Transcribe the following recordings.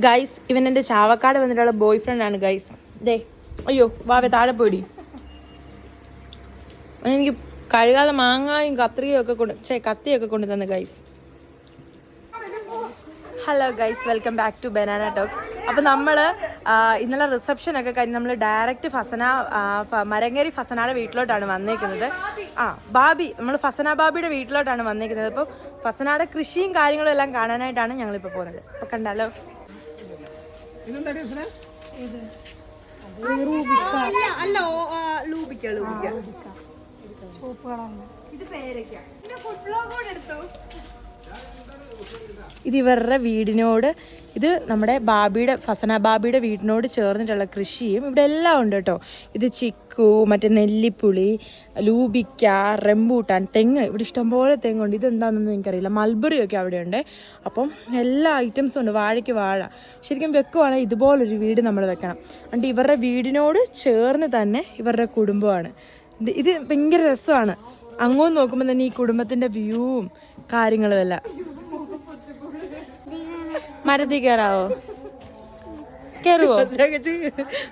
Guys ഇവൻ എൻ്റെ ചാവക്കാട് വന്നിട്ടുള്ള ബോയ് ഫ്രണ്ടാണ് ഗൈസ്. ദേ അയ്യോ വാവേ താഴെ പോയി. എനിക്ക് കഴുകാതെ മാങ്ങായും കത്തിയൊക്കെ കൊണ്ട് തന്നെ guys. Hello guys, welcome back to banana talks. അപ്പോൾ നമ്മൾ ഇന്നലെ റിസപ്ഷനൊക്കെ കഴിഞ്ഞ് നമ്മൾ ഡയറക്റ്റ് മരങ്ങേരി ഫസനയുടെ വീട്ടിലോട്ടാണ് വന്നേക്കുന്നത്. ബാബി, നമ്മൾ ഫസന ബാബിയുടെ വീട്ടിലോട്ടാണ് വന്നേക്കുന്നത്. അപ്പോൾ ഫസനയുടെ കൃഷിയും കാര്യങ്ങളും എല്ലാം കാണാനായിട്ടാണ് ഞങ്ങളിപ്പോൾ പോകുന്നത്. അപ്പോൾ കണ്ടാലോ. ഇത് ഇവരുടെ വീടിനോട്, ഇത് നമ്മുടെ ഫസന ബാബിയുടെ വീടിനോട് ചേർന്നിട്ടുള്ള കൃഷിയും ഇവിടെ എല്ലാം ഉണ്ട് കേട്ടോ. ഇത് ചിക്കു, മറ്റേ നെല്ലിപ്പുളി, ലൂബിക്ക, റംബൂട്ടാൻ, തെങ്ങ്, ഇവിടെ ഇഷ്ടംപോലെ തെങ്ങുണ്ട്. ഇതെന്താണെന്നൊന്നും എനിക്കറിയില്ല. മൽബറിയൊക്കെ അവിടെ ഉണ്ട്. അപ്പം എല്ലാ ഐറ്റംസും ഉണ്ട്. വാഴയ്ക്ക് വാഴ. ശരിക്കും വെക്കുവാണെങ്കിൽ ഇതുപോലൊരു വീട് നമ്മൾ വെക്കണം. എന്നിട്ട് ഇവരുടെ വീടിനോട് ചേർന്ന് തന്നെ ഇവരുടെ കുടുംബമാണ്. ഇത് ഭയങ്കര രസമാണ്. അങ്ങോട്ട് നോക്കുമ്പോൾ തന്നെ ഈ കുടുംബത്തിൻ്റെ വ്യൂവും കാര്യങ്ങളും എല്ലാം. മരത്തിൽ കയറാവോ? കയറുവോ?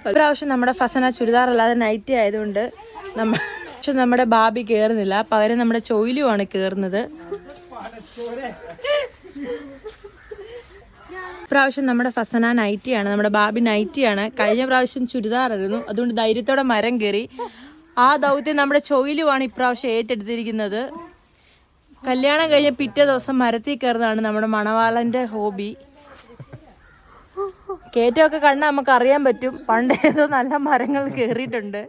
ഇപ്രാവശ്യം നമ്മുടെ ഫസന ചുരിദാർ അല്ലാതെ നൈറ്റി ആയതുകൊണ്ട് പക്ഷെ നമ്മുടെ ബാബി കയറുന്നില്ല. പകരം നമ്മുടെ ചോയിലുമാണ് കയറുന്നത്. ഇപ്രാവശ്യം നമ്മുടെ ഫസന നൈറ്റിയാണ്, നമ്മുടെ ബാബി നൈറ്റിയാണ്. കഴിഞ്ഞ പ്രാവശ്യം ചുരിദാറായിരുന്നു, അതുകൊണ്ട് ധൈര്യത്തോടെ മരം കയറി. ആ ദൗത്യം നമ്മുടെ ചോയിലുമാണ് ഇപ്രാവശ്യം ഏറ്റെടുത്തിരിക്കുന്നത്. കല്യാണം കഴിഞ്ഞ പിറ്റേ ദിവസം മരത്തിൽ കയറുന്നതാണ് നമ്മുടെ മണവാളന്റെ ഹോബി. കയറ്റമൊക്കെ കണ്ടാൽ നമുക്ക് അറിയാൻ പറ്റും പണ്ട് ഏതോ നല്ല മരങ്ങൾ കയറിയിട്ടുണ്ട്.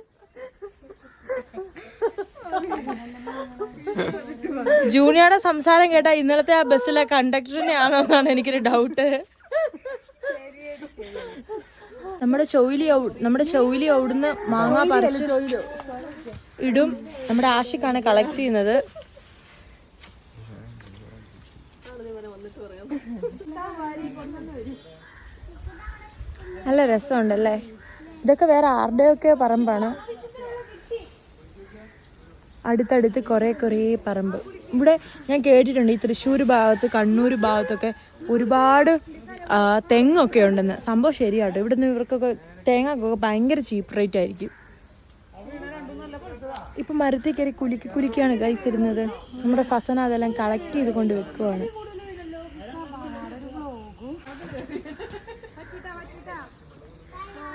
ജൂനിയറുടെ സംസാരം കേട്ടാൽ ഇന്നലത്തെ ആ ബസ്സിലെ കണ്ടക്ടറിനെ ആണോ എന്നാണ് എനിക്കൊരു ഡൗട്ട്. നമ്മുടെ ചൗലി അവിടുന്ന് മാങ്ങ പറിച്ച് ഇടും. നമ്മുടെ ആഷിക്കാണ് കളക്ട് ചെയ്യുന്നത്. നല്ല രസമുണ്ടല്ലേ. ഇതൊക്കെ വേറെ ആരുടെയൊക്കെ പറമ്പാണ്. അടുത്തടുത്ത് കുറേ പറമ്പ്. ഇവിടെ ഞാൻ കേട്ടിട്ടുണ്ട് ഈ തൃശ്ശൂർ ഭാഗത്ത്, കണ്ണൂർ ഭാഗത്തൊക്കെ ഒരുപാട് തെങ്ങൊക്കെ ഉണ്ടെന്ന്. സംഭവം ശരിയാട്ടോ. ഇവിടെ നിന്ന് ഇവർക്കൊക്കെ തേങ്ങക്കൊക്കെ ഭയങ്കര ചീപ്പ് റേറ്റ് ആയിരിക്കും. ഇപ്പം മരത്തിൽ കയറി കുലുക്കിയാണ് ഗൈസ് ഇരുന്നത്. നമ്മുടെ ഫസന അതെല്ലാം കളക്ട് ചെയ്ത് കൊണ്ട് വെക്കുവാണ്.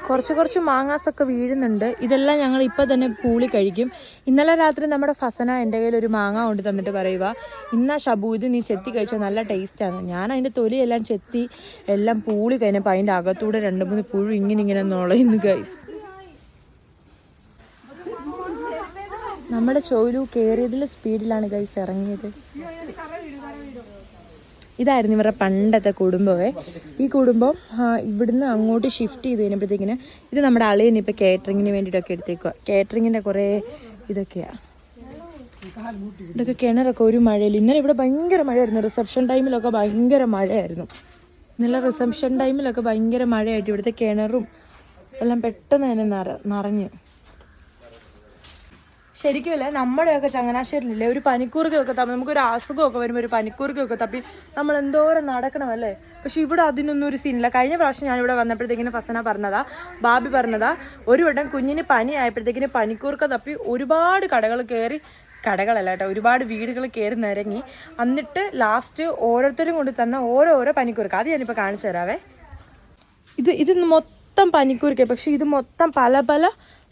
കുറച്ച് മാങ്ങാസൊക്കെ വീഴുന്നുണ്ട്. ഇതെല്ലാം ഞങ്ങൾ ഇപ്പം തന്നെ പൂളി കഴിക്കും. ഇന്നലെ രാത്രി നമ്മുടെ ഫസന എൻ്റെ കയ്യിൽ ഒരു മാങ്ങ കൊണ്ട് തന്നിട്ട് പറയുക, ഇന്നാ ഷബു ഇത് നീ ചെത്തി കഴിച്ചാൽ നല്ല ടേസ്റ്റാണ്. ഞാൻ അതിൻ്റെ തൊലിയെല്ലാം ചെത്തി എല്ലാം പൂളി കഴിഞ്ഞപ്പോൾ അതിൻ്റെ അകത്തൂടെ 2-3 പുഴു ഇങ്ങനെ നുളയുന്നു ഗൈസ്. നമ്മുടെ ചോയിലു കയറിയതിൽ സ്പീഡിലാണ് ഗൈസ് ഇറങ്ങിയത്. ഇതായിരുന്നു ഇവരുടെ പണ്ടത്തെ കുടുംബമേ. ഈ കുടുംബം ഇവിടുന്ന് അങ്ങോട്ട് ഷിഫ്റ്റ് ചെയ്ത് കഴിഞ്ഞപ്പോഴത്തേക്കിന് ഇത് നമ്മുടെ അളിയന് ഇപ്പോൾ കാറ്ററിങ്ങിന് വേണ്ടിയിട്ടൊക്കെ എടുത്തേക്കുക. കാറ്ററിങ്ങിൻ്റെ കുറേ ഇതൊക്കെയാണ്. ഇതൊക്കെ കിണറൊക്കെ ഒരു മഴയിൽ. ഇന്നലെ ഇവിടെ ഭയങ്കര മഴയായിരുന്നു. റിസപ്ഷൻ ടൈമിലൊക്കെ ഭയങ്കര മഴയായിരുന്നു. ഇന്നലെ റിസപ്ഷൻ ടൈമിലൊക്കെ ഭയങ്കര മഴയായിട്ട് ഇവിടുത്തെ കിണറും എല്ലാം പെട്ടെന്ന് തന്നെ നിറഞ്ഞു. ശരിക്കും അല്ലേ, നമ്മുടെയൊക്കെ ചങ്ങനാശ്ശേരിയില്ലേ ഒരു പനിക്കൂർക്കയൊക്കെ തപ്പി, നമുക്കൊരു അസുഖമൊക്കെ വരുമ്പോൾ ഒരു പനിക്കൂർക്കയൊക്കെ തപ്പി നമ്മൾ എന്തോരം നടക്കണമല്ലേ. പക്ഷെ ഇവിടെ അതിനൊന്നും ഒരു സീനില്ല. കഴിഞ്ഞ പ്രാവശ്യം ഞാനിവിടെ വന്നപ്പോഴത്തേക്കിന് ഫസന ബാബി പറഞ്ഞതാ ഒരു വട്ടം കുഞ്ഞിന് പനി ആയപ്പോഴത്തേക്കിന് പനിക്കൂർക്ക തപ്പി ഒരുപാട് കടകളല്ല കേട്ടോ, ഒരുപാട് വീടുകൾ കയറി നിരങ്ങി. എന്നിട്ട് ലാസ്റ്റ് ഓരോരുത്തരും കൊണ്ട് തന്ന ഓരോ പനിക്കൂർക്ക അത് ഞാനിപ്പോൾ കാണിച്ചു തരാവേ. ഇത് മൊത്തം പനിക്കൂർക്ക, പക്ഷെ ഇത് മൊത്തം പല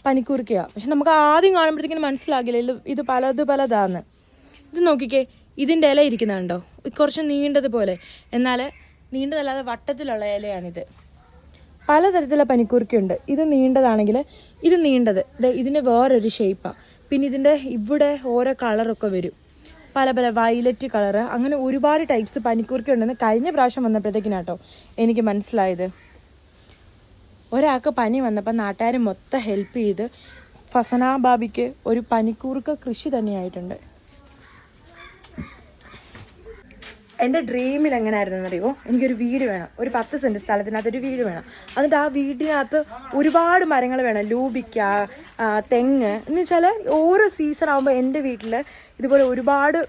പനിക്കൂർക്കയാണ്. പക്ഷെ നമുക്ക് ആദ്യം കാണുമ്പോഴത്തേക്കിനും മനസ്സിലാകില്ല ഇത് പലതാന്ന്. ഇത് നോക്കിക്കേ, ഇതിൻ്റെ ഇല ഇരിക്കുന്നുണ്ടോ, കുറച്ച് നീണ്ടതുപോലെ, എന്നാൽ നീണ്ടതല്ലാതെ വട്ടത്തിലുള്ള ഇലയാണിത്. പലതരത്തിലുള്ള പനിക്കൂർക്കയുണ്ട്. ഇത് നീണ്ടതാണെങ്കിൽ ഇത് നീണ്ടത് ഇതിന് വേറൊരു ഷേപ്പാണ്. പിന്നെ ഇതിൻ്റെ ഇവിടെ ഓരോ കളറൊക്കെ വരും, പല വയലറ്റ് കളറ്, അങ്ങനെ ഒരുപാട് ടൈപ്സ് പനിക്കൂർക്ക ഉണ്ടെന്ന് കഴിഞ്ഞ പ്രാവശ്യം വന്നപ്പോഴത്തേക്കിനാട്ടോ എനിക്ക് മനസ്സിലായത്. ഒരാൾക്ക് പനി വന്നപ്പോൾ നാട്ടുകാർ മൊത്തം ഹെൽപ്പ് ചെയ്ത് ഫസന ബാബിക്ക് ഒരു പനിക്കൂർക്ക കൃഷി തന്നെയായിട്ടുണ്ട്. എൻ്റെ ഡ്രീമിൽ എങ്ങനെയായിരുന്നെന്നറിയോ, എനിക്കൊരു വീട് വേണം, ഒരു 10 സെൻറ്റ് സ്ഥലത്തിനകത്തൊരു വീട് വേണം. എന്നിട്ട് ആ വീടിനകത്ത് ഒരുപാട് മരങ്ങൾ വേണം, ലൂബിക്ക, തെങ്ങ്. എന്ന് വെച്ചാൽ ഓരോ സീസൺ ആകുമ്പോൾ എൻ്റെ വീട്ടിൽ ഇതുപോലെ ഒരുപാട്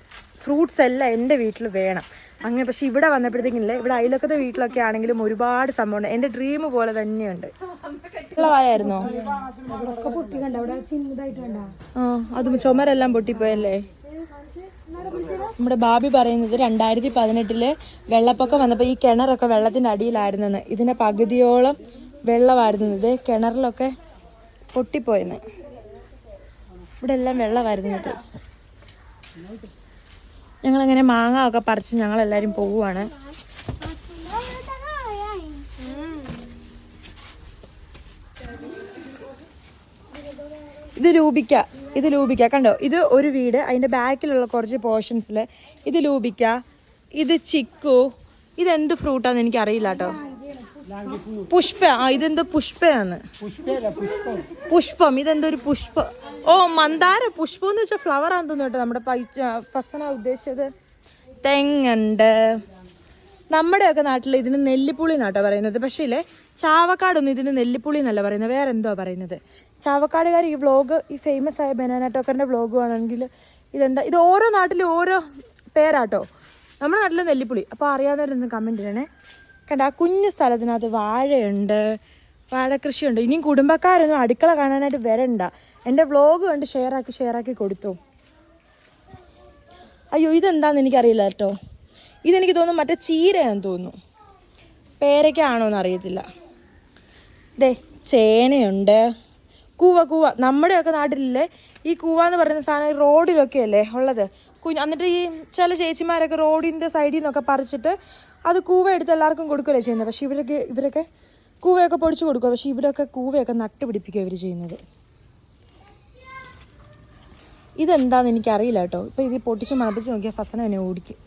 ഫ്രൂട്ട്സ് എല്ലാം എൻ്റെ വീട്ടിൽ വേണം. അങ്ങനെ. പക്ഷെ ഇവിടെ വന്നപ്പോഴത്തേക്കില്ലേ, ഇവിടെ അയലൊക്കത്തെ വീട്ടിലൊക്കെ ആണെങ്കിലും ഒരുപാട് സംഭവമുണ്ട്. എൻ്റെ ഡ്രീം പോലെ തന്നെയുണ്ട്. വെള്ളമായിരുന്നോ? അതും ചുമരെല്ലാം പൊട്ടിപ്പോയല്ലേ. നമ്മുടെ ബാബി പറയുന്നത് 2018 വെള്ളപ്പൊക്കം വന്നപ്പോൾ ഈ കിണറൊക്കെ വെള്ളത്തിൻ്റെ അടിയിലായിരുന്നെന്ന്. ഇതിൻ്റെ പകുതിയോളം വെള്ളമായിരുന്നത് കിണറിലൊക്കെ പൊട്ടിപ്പോയെന്ന്. ഇവിടെ എല്ലാം വെള്ളമായിരുന്നത്. ഞങ്ങളങ്ങനെ മാങ്ങ ഒക്കെ പറിച്ച് ഞങ്ങളെല്ലാവരും പോവുകയാണ്. ഇത് ലൂബിക്ക കണ്ടോ. ഇത് ഒരു വീട്, അതിൻ്റെ ബാക്കിലുള്ള കുറച്ച് പോർഷൻസിൽ ഇത് ലൂബിക്ക, ഇത് ചിക്കു. ഇതെന്ത് ഫ്രൂട്ടാന്ന് എനിക്ക് അറിയില്ല കേട്ടോ. പുഷ്പ. ഇതെന്തോ പുഷ്പയാണ്. പുഷ്പം. ഇതെന്തൊരു പുഷ്പം. ഓ, മന്ദാര പുഷ്പം എന്ന് വെച്ചാൽ ഫ്ലവർ ആണെന്ന് തോന്നുന്നു കേട്ടോ. നമ്മുടെ ഫസന ഉദ്ദേശിച്ചത്. തെങ്ങുണ്ട്. നമ്മുടെയൊക്കെ നാട്ടിൽ ഇതിന് നെല്ലിപ്പുളി എന്നാട്ടോ പറയുന്നത്. പക്ഷേ ഇല്ലേ, ചാവക്കാടൊന്നും ഇതിന് നെല്ലിപ്പുളി എന്നല്ല പറയുന്നത്, വേറെ എന്തോ പറയുന്നത്. ചാവക്കാടുകാർ ഈ വ്ളോഗ്, ഈ ഫേമസ് ആയ ബനാന ടോക്കറിൻ്റെ വ്ളോഗ് ആണെങ്കിൽ ഇതെന്താ, ഇത് ഓരോ നാട്ടിലും ഓരോ പേരാട്ടോ. നമ്മുടെ നാട്ടിൽ നെല്ലിപ്പുളി. അപ്പോൾ അറിയാവുന്നവരൊന്ന് കമൻറ്റ് ചെയ്യണേ. കണ്ട, ആ കുഞ്ഞു സ്ഥലത്തിനകത്ത് വാഴയുണ്ട്, വാഴ കൃഷിയുണ്ട്. ഇനിയും കുടുംബക്കാരൊന്നും അടുക്കള കാണാനായിട്ട് വരണ്ട. എൻ്റെ വ്ളോഗ് കണ്ട് ഷെയറാക്കി കൊടുത്തു. അയ്യോ, ഇതെന്താണെന്ന് എനിക്കറിയില്ല കേട്ടോ. ഇതെനിക്ക് തോന്നുന്നു മറ്റേ ചീരയാണെന്ന് തോന്നുന്നു, പേരയ്ക്കാണോ എന്ന് അറിയത്തില്ല. ദേ ചേനയുണ്ട്. കൂവ നമ്മുടെയൊക്കെ നാട്ടിലില്ലേ ഈ കൂവ എന്ന് പറയുന്ന സാധനം റോഡിലൊക്കെ അല്ലേ ഉള്ളത്. എന്നിട്ട് ഈ ചില ചേച്ചിമാരൊക്കെ റോഡിൻ്റെ സൈഡിൽ നിന്നൊക്കെ പറിച്ചിട്ട് അത് കൂവ എടുത്ത് എല്ലാവർക്കും കൊടുക്കുകയല്ലേ ചെയ്യുന്നത്. പക്ഷേ ഇവരൊക്കെ കൂവയൊക്കെ പൊടിച്ച് കൊടുക്കുക. പക്ഷേ ഇവരൊക്കെ കൂവയൊക്കെ നട്ടുപിടിപ്പിക്കുക ഇവർ ചെയ്യുന്നത്. ഇതെന്താണെന്ന് എനിക്കറിയില്ല കേട്ടോ. ഇപ്പോൾ ഇത് പൊട്ടിച്ച് മണപ്പിച്ച് നോക്കിയാൽ ഫസന എന്നെ ഓടിക്കും.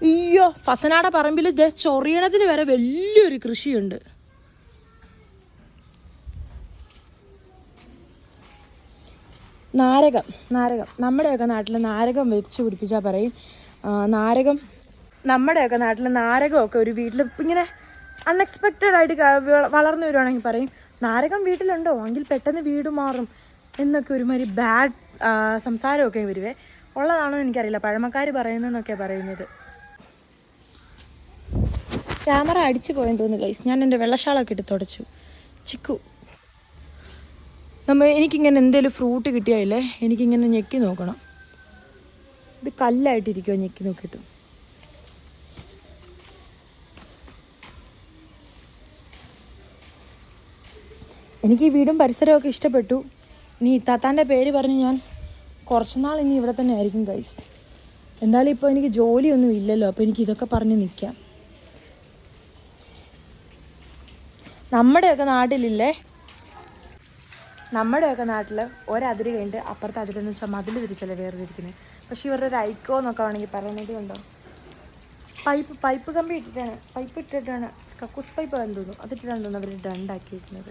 അയ്യോ, ഫസനാടെ പറമ്പിൽ ചൊറിയണത്തിന് വരെ വലിയൊരു കൃഷിയുണ്ട്. നാരകം. നമ്മുടെയൊക്കെ നാട്ടിൽ നാരകം വെച്ച് പിടിപ്പിച്ചാൽ പറയും നാരകം. നമ്മുടെയൊക്കെ നാട്ടിൽ നാരകമൊക്കെ ഒരു വീട്ടിൽ ഇങ്ങനെ അൺഎക്സ്പെക്റ്റഡ് ആയിട്ട് വളർന്നു വരുവാണെങ്കിൽ പറയും നാരകം വീട്ടിലുണ്ടോ, എങ്കിൽ പെട്ടെന്ന് വീട് മാറും എന്നൊക്കെ ഒരുമാതിരി ബാഡ് സംസാരമൊക്കെ വരുവേ. ഉള്ളതാണോ എനിക്കറിയില്ല, പഴമക്കാർ പറയുന്നതെന്നൊക്കെയാണ് പറയുന്നത്. ക്യാമറ അടിച്ചു പോയെന്ന് തോന്നുന്നു ഗൈസ്. ഞാൻ എൻ്റെ വെള്ളഷാളൊക്കെ ഇട്ട് തുടച്ചു. ചിക്കു, എനിക്കിങ്ങനെ എന്തെങ്കിലും ഫ്രൂട്ട് കിട്ടിയാലേ എനിക്കിങ്ങനെ ഞെക്കി നോക്കണം. ഇത് കല്ലായിട്ടിരിക്കുമോ ഞെക്കി നോക്കിയിട്ട്. എനിക്ക് ഈ വീടും പരിസരമൊക്കെ ഇഷ്ടപ്പെട്ടു. ഇനി ഇത്താത്താൻ്റെ പേര് പറഞ്ഞ് ഞാൻ കുറച്ചുനാൾ ഇനി ഇവിടെ തന്നെ ആയിരിക്കും ഗൈസ്. എന്തായാലും ഇപ്പോൾ എനിക്ക് ജോലിയൊന്നും ഇല്ലല്ലോ, അപ്പോൾ എനിക്ക് ഇതൊക്കെ പറഞ്ഞ് നിൽക്കാം. നമ്മുടെയൊക്കെ നാട്ടിൽ ഒരതിര് കഴിഞ്ഞിട്ട് അപ്പുറത്തെ അതിരെന്ന് വെച്ചാൽ മതിൽ തിരിച്ചല്ലേ വേർതിരിക്കുന്നത്. പക്ഷേ ഇവരുടെ ഒരു ഐക്കോ എന്നൊക്കെ വേണമെങ്കിൽ പറയുന്നത് കണ്ടോ. പൈപ്പ് കമ്പി ഇട്ടിട്ടാണ് കക്കൂസ് പൈപ്പ് ആണെന്ന് തോന്നുന്നു, അതിട്ടിട്ടാണ് തോന്നുന്നു അവർ ഡണ്ടാക്കിയിരിക്കുന്നത്.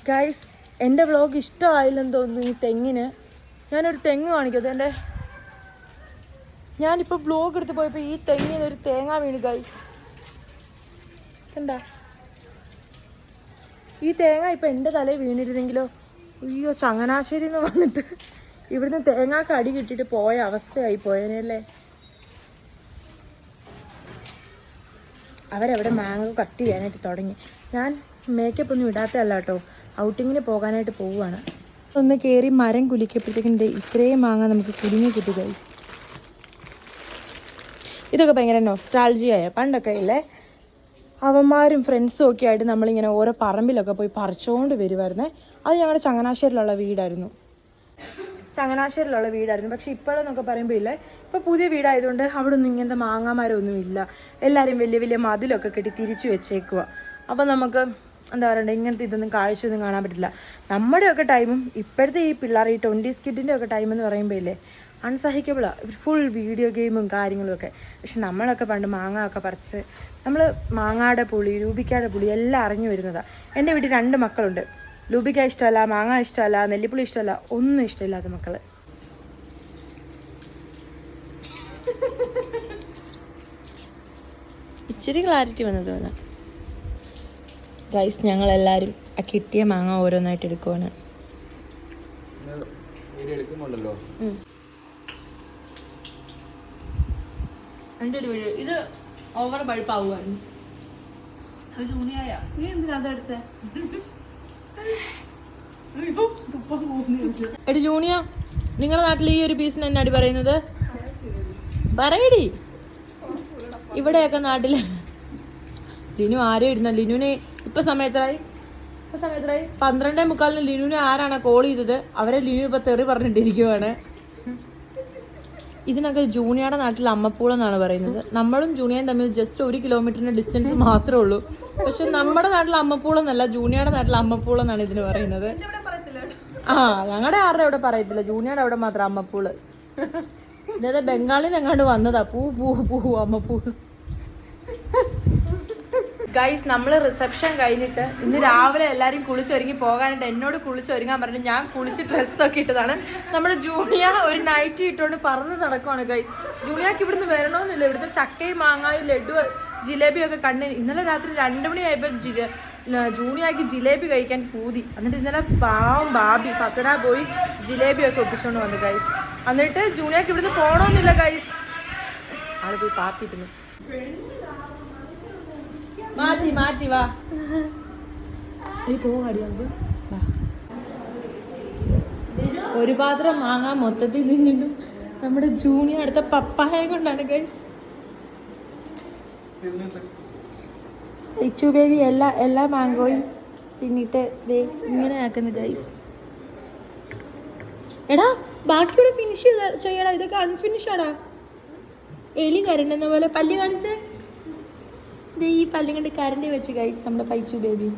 ഗൈസ്, എൻ്റെ വ്ളോഗ് ഇഷ്ടമായില്ലെന്ന് തോന്നുന്നു. ഈ തെങ്ങിന് ഞാനൊരു തെങ്ങ് കാണിക്കത്. ഞാനിപ്പോൾ വ്ളോഗ് എടുത്ത് പോയപ്പോൾ ഈ തെങ്ങിന് ഒരു തേങ്ങ വീണ് ഗൈസ്. എന്താ ഈ തേങ്ങ ഇപ്പം എൻ്റെ തലയിൽ വീണിരുന്നെങ്കിലോ. അയ്യോ, ചങ്ങനാശ്ശേരിയിൽ നിന്ന് വന്നിട്ട് ഇവിടുന്ന് തേങ്ങാക്ക് അടി കിട്ടിയിട്ട് പോയ അവസ്ഥയായി പോയനല്ലേ. അവരവിടെ മാങ്ങ കട്ട് ചെയ്യാനായിട്ട് തുടങ്ങി. ഞാൻ മേക്കപ്പ് ഒന്നും ഇടാത്തതല്ല കേട്ടോ, ഔട്ടിങ്ങിന് പോകാനായിട്ട് പോവുകയാണ്. ഒന്ന് കയറി മരം കുലിക്കപ്പോഴത്തേക്കും ഇത്രയും മാങ്ങ നമുക്ക് കുലുങ്ങി കിട്ടി ഗൈസ്. ഇതൊക്കെ ഭയങ്കര നൊസ്റ്റാൾജിയായ പണ്ടൊക്കെ ഇല്ലേ, അവന്മാരും ഫ്രണ്ട്സും ഒക്കെ ആയിട്ട് നമ്മളിങ്ങനെ ഓരോ പറമ്പിലൊക്കെ പോയി പറിച്ചുകൊണ്ട് വരുമായിരുന്നേ. അത് ഞങ്ങളുടെ ചങ്ങനാശ്ശേരിയിലുള്ള വീടായിരുന്നു. പക്ഷെ ഇപ്പോഴെന്നൊക്കെ പറയുമ്പോൾ ഇല്ലേ, ഇപ്പോൾ പുതിയ വീടായതുകൊണ്ട് അവിടെ ഒന്നും ഇങ്ങനത്തെ മാങ്ങാമരമൊന്നും ഇല്ല. എല്ലാവരും വലിയ വലിയ മതിലൊക്കെ കെട്ടി തിരിച്ചു വെച്ചേക്കുക. അപ്പോൾ നമുക്ക് എന്താ പറയണ്ടേ, ഇങ്ങനത്തെ ഇതൊന്നും കാഴ്ചയൊന്നും കാണാൻ പറ്റില്ല. നമ്മുടെയൊക്കെ ടൈമും ഇപ്പോഴത്തെ ഈ പിള്ളേർ ഈ 20s കിഡിൻ്റെ ഒക്കെ ടൈം എന്ന് പറയുമ്പോൾ ഇല്ലേ അൺസഹിക്കബിളാണ്. ഫുൾ വീഡിയോ ഗെയിമും കാര്യങ്ങളുമൊക്കെ. പക്ഷെ നമ്മളൊക്കെ പണ്ട് മാങ്ങ ഒക്കെ പറിച്ച് നമ്മൾ മാങ്ങയുടെ പുളി, ലൂബിക്കയുടെ പുളി എല്ലാം അറിഞ്ഞു വരുന്നതാണ്. എൻ്റെ വീട്ടിൽ 2 മക്കളുണ്ട്. ലൂബിക്ക ഇഷ്ടമല്ല, മാങ്ങ ഇഷ്ടമല്ല, നെല്ലിപ്പുളി ഇഷ്ടമല്ല, ഒന്നും ഇഷ്ടമില്ലാത്ത മക്കൾ. ഇച്ചിരി ക്ലാരിറ്റി വന്നത് തോന്നാം ഗൈസ്. ഞങ്ങളെല്ലാവരും ആ കിട്ടിയ മാങ്ങ ഓരോന്നായിട്ട് എടുക്കുവാണ്. എൻ്റെ ഒരു വീഡിയോ ഇത് ഓവർ ബൾപ്പാവുമായിരുന്നു. അത് ജൂനിയായ നീ എന്തിനാ അതെടുത്തേ? എടി ജൂനിയ, നിങ്ങളുടെ നാട്ടിൽ ഈ ഒരു പീസിന് എന്നാ അടി പറയുന്നത്? പറയടി. ഇവിടെയൊക്കെ നാട്ടില് ലിനു ആരും ഇടുന്ന ലിനുവിനെ ഇപ്പൊ സമയത്തായി 12:45 ലിനുവിനെ ആരാണ് കോൾ ചെയ്തത്? അവരെ ലിനു ഇപ്പൊ തെറി പറഞ്ഞിട്ടിരിക്കുവാണ്. ഇതിനൊക്കെ ജൂനിയയുടെ നാട്ടിൽ അമ്മപ്പൂൾ എന്നാണ് പറയുന്നത്. നമ്മളും ജൂനിയയും തമ്മിൽ ജസ്റ്റ് 1 കിലോമീറ്ററിന്റെ ഡിസ്റ്റൻസ് മാത്രമേ ഉള്ളൂ. പക്ഷെ നമ്മുടെ നാട്ടിൽ അമ്മപ്പൂൾ എന്നല്ല, ജൂനിയയുടെ നാട്ടിൽ അമ്മപ്പൂൾ എന്നാണ് ഇതിന് പറയുന്നത്. ഞങ്ങളുടെ ആരുടെ അവിടെ പറയത്തില്ല, ജൂനിയയുടെ അവിടെ മാത്രം അമ്മപ്പൂള്. ഇതേ ബംഗാളിൽ നിന്ന് എങ്ങാണ്ട് വന്നതാ, പൂ പൂ പൂ അമ്മപ്പൂ. ഗൈസ്, നമ്മൾ റിസപ്ഷൻ കഴിഞ്ഞിട്ട് ഇന്ന് രാവിലെ എല്ലാവരും കുളിച്ചൊരുങ്ങി പോകാനായിട്ട് എന്നോട് കുളിച്ചൊരുങ്ങാൻ പറഞ്ഞു. ഞാൻ കുളിച്ച് ഡ്രസ്സൊക്കെ ഇട്ടതാണ്. നമ്മുടെ ജൂനിയ ഒരു നൈറ്റി ഇട്ടുകൊണ്ട് പറന്ന് നടക്കുവാണ് ഗൈസ്. ജൂനിയക്ക് ഇവിടുന്ന് വരണമെന്നില്ല. ഇവിടുത്തെ ചക്കയും മാങ്ങായും ലഡു ജിലേബിയൊക്കെ കണ്ണ്. ഇന്നലെ രാത്രി 2 മണിയായപ്പോൾ ജൂനിയക്ക് ജിലേബി കഴിക്കാൻ പൂതി. എന്നിട്ട് ഇന്നലെ പാവം ബാബി ഫസന പോയി ജിലേബിയൊക്കെ ഒപ്പിച്ചുകൊണ്ട് വന്നു ഗൈസ്. എന്നിട്ട് ജൂനിയക്ക് ഇവിടുന്ന് പോകണമെന്നില്ല ഗൈസ്. ആള് പോയി പാത്തിക്കുന്നു. മാറ്റി വാ. പോകാടി നമുക്ക്. ഒരു പാത്രം മാങ്ങാൻ മൊത്തത്തിൽ തിന്നിട്ടും നമ്മുടെ ജൂനിയർ അടുത്ത പപ്പായ കൊണ്ടാണ് ഗൈസ്. ഇച്ചു ബേബി എല്ലാ മാങ്കോയും തിന്നിട്ട് ഇങ്ങനെ ആക്കുന്നു ഗൈസ്. എടാ ബാക്കിയോടെ ഫിനിഷ് ചെയ്യടാ, ഇതൊക്കെ അൺഫിനിഷാടാ. എലി കരണ്ടെന്ന പോലെ പല്ല് കാണിച്ച് ഈ പല്ലും കണ്ട് കരണ്ടി വെച്ച് ഗൈസ് നമ്മുടെ പൈച്ചു ബേബി.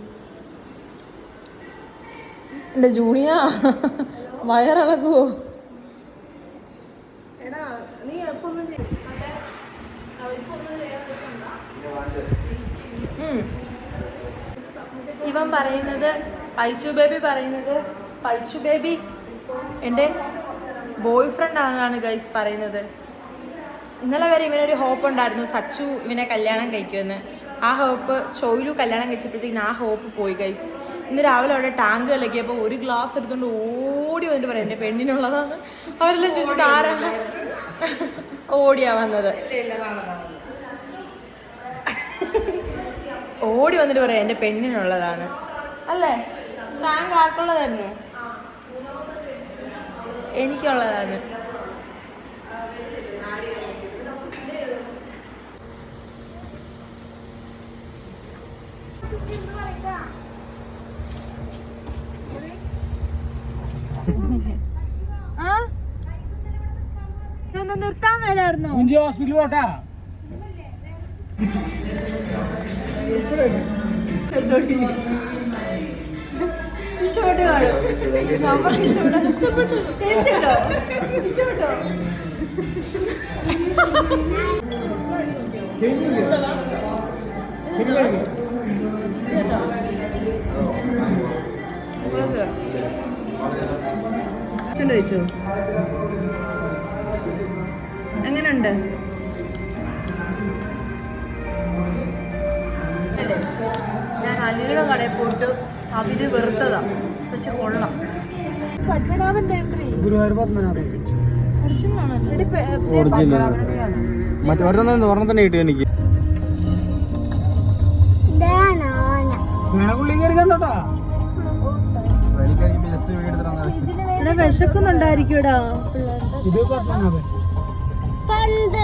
എൻ്റെ ജൂനിയ വയറിളകുവോ? ഇവൻ പറയുന്നത് പൈച്ചു ബേബി എൻ്റെ ബോയ് ഫ്രണ്ട് ആണെന്നാണ് ഗൈസ് പറയുന്നത്. ഇന്നലെ വരെ ഇവനൊരു ഹോപ്പ് ഉണ്ടായിരുന്നു, സച്ചു ഇവനെ കല്യാണം കഴിക്കുമെന്ന്. ആ ഹോപ്പ് ചോയിലു കല്യാണം കഴിച്ചപ്പോഴത്തേക്കിന് ആ ഹോപ്പ് പോയി ഗൈസ്. ഇന്ന് രാവിലെ അവിടെ ടാങ്ക് കലക്കിയപ്പോൾ ഒരു ഗ്ലാസ് എടുത്തുകൊണ്ട് ഓടി വന്നിട്ട് പറയാം എൻ്റെ പെണ്ണിനുള്ളതാണ്. അവരെല്ലാം ചോദിച്ചിട്ട് ആരാണ് ഓടിയാ വന്നത്. ഓടി വന്നിട്ട് പറയാം എൻ്റെ പെണ്ണിനുള്ളതാണ് അല്ലേ? ടാങ്ക് ആർക്കുള്ളതായിരുന്നു? എനിക്കുള്ളതാണ്. നിർത്താൻ മേലായിരുന്നോ? ഇഷ്ടപ്പെട്ടു കാണും. നമുക്ക് ഇഷ്ടപ്പെട്ടു. ഇഷ്ടപ്പെട്ടോ? കഴിച്ചോ? എങ്ങനെയുണ്ട്? ഞാൻ അലിയുടെ കടയിൽ പോയിട്ട് അവര് വെറുത്തതാ, പക്ഷെ കൊള്ളാം. പത്മനാഭന്റെ എൻട്രി തന്നെ കിട്ടി എനിക്ക്. വിശക്കുന്നുണ്ടായിരിക്കൂടാ. പണ്ട്